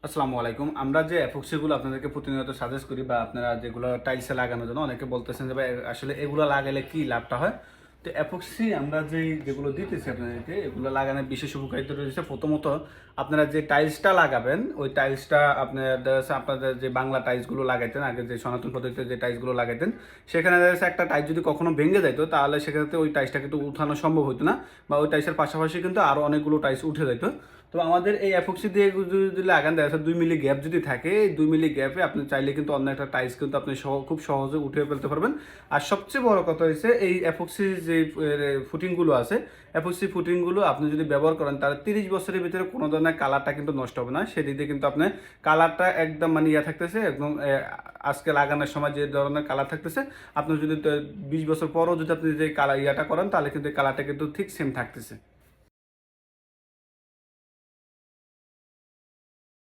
আসসালামু আলাইকুম। আমরা যে এপক্সিগুলো আপনাদেরকে প্রতিনিয়ত সাজেস্ট করি বা আপনারা যেগুলো টাইলসে লাগানোর জন্য অনেকে বলতেছেন যে ভাই আসলে এগুলো লাগালে কি লাভটা হয়? তো এপক্সি আমরা যেগুলো দিতেছি আপনাদেরকে এগুলো লাগানোর বিশেষ উপকারিতা রয়েছে। প্রথমত আপনারা যে টাইলসটা লাগাবেন ওই টাইলসটা আপনাদের যে বাংলা টাইলসগুলো লাগাইতেন আগে যে সনাতন পদ্ধতিতে যে টাইলসগুলো লাগাইতেন সেখানে দেখা যাচ্ছে একটা টাইলস যদি কখনো ভেঙে যাইতো তাহলে সেক্ষেত্রে ওই টাইলসটা কিন্তু উঠানো সম্ভব হতো না বা ওই টাইলসের পাশাপাশি কিন্তু আরও অনেকগুলো টাইলস উঠে যেত। তো আমাদের এই অ্যাপক্সি দিয়ে যদি লাগান দেখা যাচ্ছে 2 মিলি গ্যাপ যদি থাকে এই 2 মিলি গ্যাপে আপনি চাইলে কিন্তু অন্য একটা টাইলস কিন্তু আপনি খুব সহজে উঠিয়ে ফেলতে পারবেন। আর সবচেয়ে বড় কথা হচ্ছে এই অ্যাপক্সি যে ফুটিংগুলো আছে অ্যাপক্সি ফুটিংগুলো আপনি যদি ব্যবহার করেন তাহলে 30 বছরের ভিতরে কোনো ধরনের কালারটা কিন্তু নষ্ট হবে না। সেদিক দিয়ে কিন্তু আপনি কালারটা একদম মানে থাকতেছে একদম আজকে লাগানোর সময় যে ধরনের কালার থাকতেছে আপনি যদি 20 বছর পরও যদি আপনি যে কালার করেন তাহলে কিন্তু এই কালারটা কিন্তু ঠিক সেম থাকতেছে।